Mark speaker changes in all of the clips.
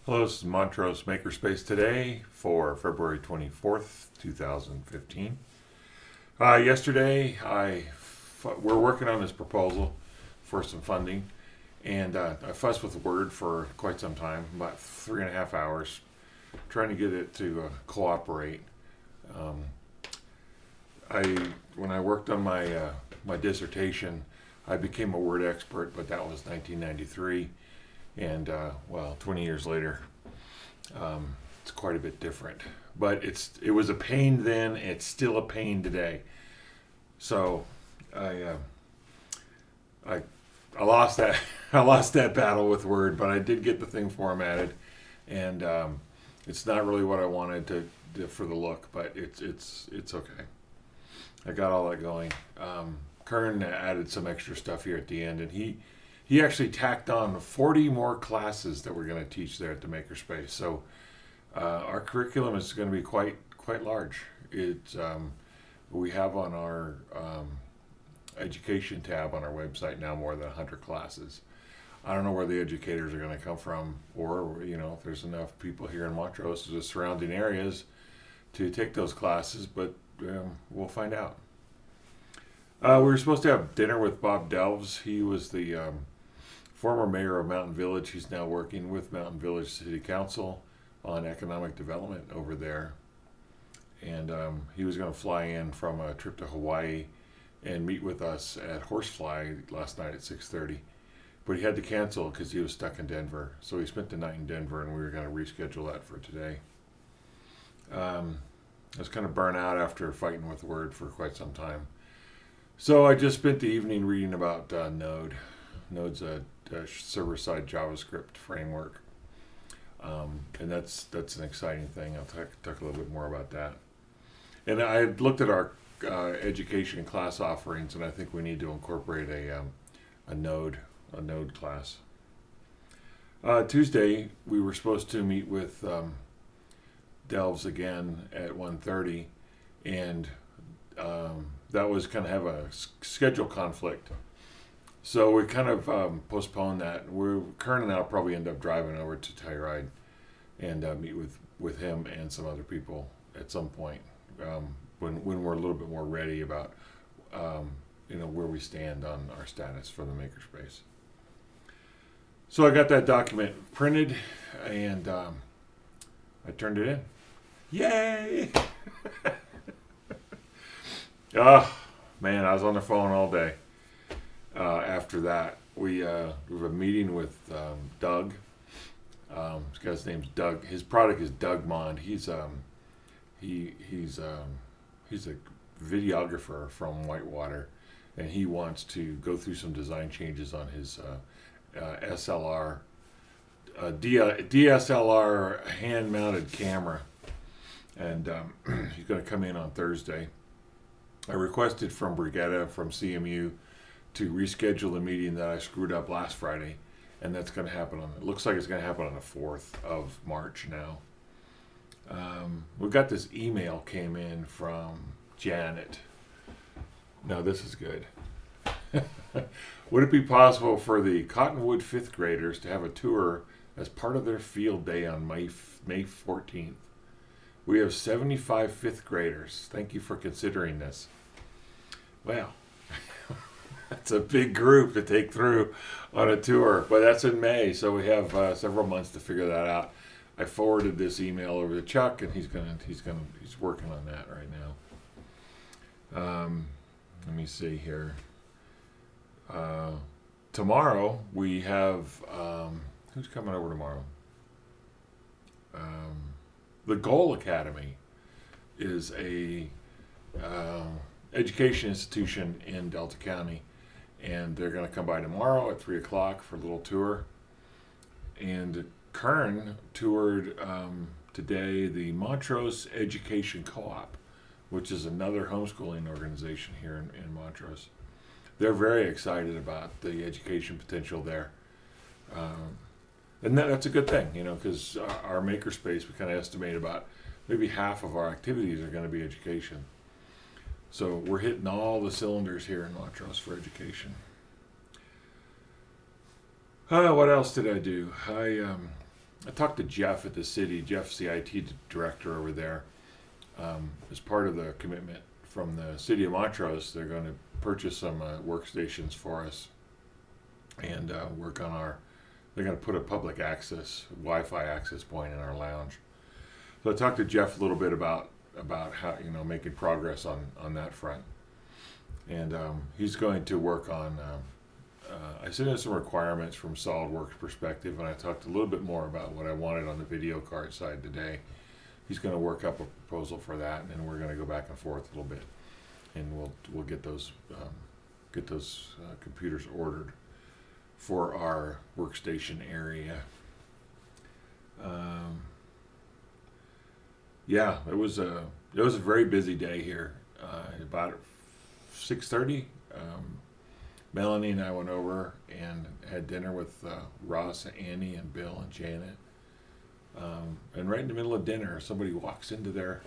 Speaker 1: Hello, this is Montrose Makerspace today for February 24th, 2015. Yesterday, we're working on this proposal for some funding, and I fussed with Word for quite some time, about 3.5 hours, trying to get it to cooperate. Um, when I worked on my dissertation, I became a Word expert, but that was 1993. And 20 years later, it's quite a bit different. But it was a pain then. It's still a pain today. So I uh, I I lost that I lost that battle with Word, but I did get the thing formatted, and it's not really what I wanted for the look, but it's okay. I got all that going. Kern added some extra stuff here at the end, and he actually tacked on 40 more classes that we're going to teach there at the Makerspace. So our curriculum is going to be quite large. We have on our education tab on our website now more than 100 classes. I don't know where the educators are going to come from, or if there's enough people here in Montrose or the surrounding areas to take those classes, but we'll find out. We were supposed to have dinner with Bob Delves. He was the former mayor of Mountain Village. He's now working with Mountain Village City Council on economic development over there. And he was going to fly in from a trip to Hawaii and meet with us at Horsefly last night at 6:30. But he had to cancel because he was stuck in Denver. So he spent the night in Denver, and we were going to reschedule that for today. I was kind of burnt out after fighting with Word for quite some time. So I just spent the evening reading about Node. Node's a server-side JavaScript framework, and that's an exciting thing. I'll talk a little bit more about that. And I looked at our education class offerings, and I think we need to incorporate a Node class. Tuesday we were supposed to meet with Delves again at 1:30, and that was kind of have a schedule conflict. So we kind of postponed that. Kern and I'll probably end up driving over to Telluride and meet with him and some other people at some point when we're a little bit more ready about where we stand on our status for the Makerspace. So I got that document printed, and I turned it in. Yay! Oh, man, I was on the phone all day. After that, we have a meeting with Doug. This guy's name's Doug. His product is Dougmond. He's a videographer from Whitewater, and he wants to go through some design changes on his SLR, DSLR hand-mounted camera, and he's going to come in on Thursday. I requested from Brigetta from CMU to reschedule the meeting that I screwed up last Friday, and that's going to happen it looks like it's going to happen on the 4th of March now. We got this email came in from Janet. Now this is good. Would it be possible for the Cottonwood 5th graders to have a tour as part of their field day on May 14th? We have 75 5th graders. Thank you for considering this. Well, that's a big group to take through on a tour, but that's in May, so we have several months to figure that out. I forwarded this email over to Chuck, and he's working on that right now. Let me see here. Tomorrow we have who's coming over tomorrow? The Goal Academy is a education institution in Delta County, and they're going to come by tomorrow at 3 o'clock for a little tour. And Kern toured today the Montrose Education Co-op, which is another homeschooling organization here in Montrose. They're very excited about the education potential there. And that's a good thing, because our makerspace, we kind of estimate about maybe half of our activities are going to be education. So we're hitting all the cylinders here in Montrose for education. What else did I do? I talked to Jeff at the city. Jeff's the IT director over there. As part of the commitment from the city of Montrose, they're going to purchase some workstations for us and work on our. They're going to put a public access Wi-Fi access point in our lounge. So I talked to Jeff a little bit about how, making progress on that front, and he's going to work on. I sent him some requirements from SolidWorks perspective, and I talked a little bit more about what I wanted on the video card side today. He's going to work up a proposal for that, and then we're going to go back and forth a little bit, and we'll get those computers ordered for our workstation area. Yeah, it was a very busy day here. About 6:30. Melanie and I went over and had dinner with Ross, Annie, and Bill and Janet. And right in the middle of dinner, somebody walks into their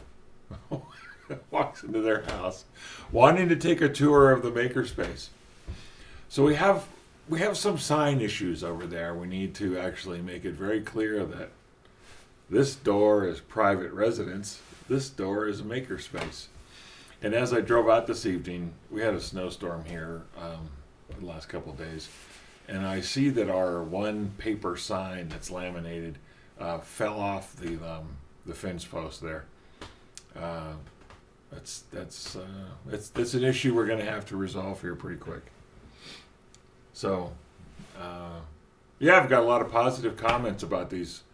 Speaker 1: house, wanting to take a tour of the makerspace. So we have some sign issues over there. We need to actually make it very clear that this door is private residence. This door is a makerspace. And as I drove out this evening, we had a snowstorm here the last couple of days, and I see that our one paper sign that's laminated fell off the fence post there. That's an issue we're going to have to resolve here pretty quick. So, I've got a lot of positive comments about these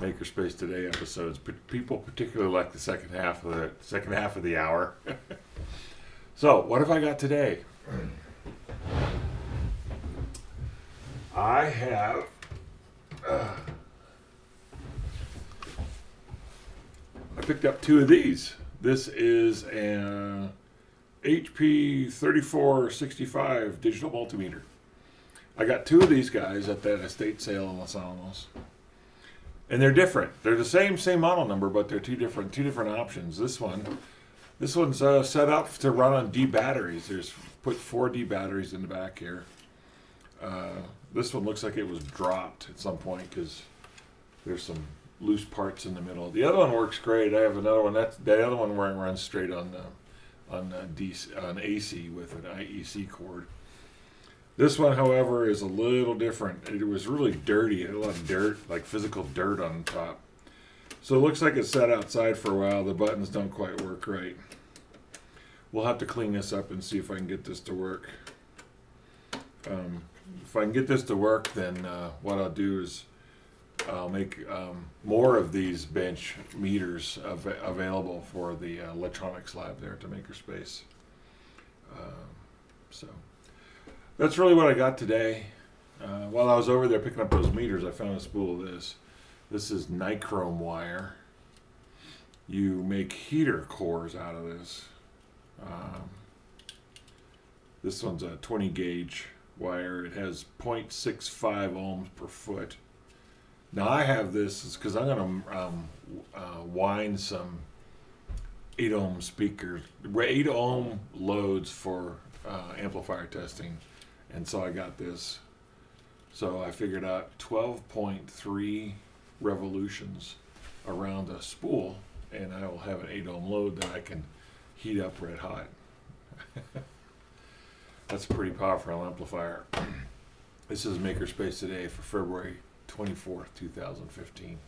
Speaker 1: Makerspace Today episodes. People particularly like the second half of the hour. So, what have I got today? I have I picked up two of these. This is an HP 3465 digital multimeter. I got two of these guys at that estate sale in Los Alamos. And they're different. They're the same model number, but they're two different options. This one's set up to run on D batteries. There's put 4 D batteries in the back here. This one looks like it was dropped at some point because there's some loose parts in the middle. The other one works great. I have another one. The other one runs straight on AC with an IEC cord. This one, however, is a little different. It was really dirty. It had a lot of dirt, like physical dirt on top. So it looks like it's sat outside for a while. The buttons don't quite work right. We'll have to clean this up and see if I can get this to work. If I can get this to work, then what I'll do is I'll make more of these bench meters available for the electronics lab there to Makerspace. So that's really what I got today. While I was over there picking up those meters, I found a spool of this. This is nichrome wire. You make heater cores out of this. This one's a 20 gauge wire. It has 0.65 ohms per foot. Now I have this because I'm going to wind some 8 ohm speakers, 8 ohm loads for amplifier testing, and so I got this. So I figured out 12.3 revolutions around a spool, and I will have an 8 ohm load that I can heat up red hot. That's a pretty powerful amplifier. This is Makerspace Today for February 24th, 2015.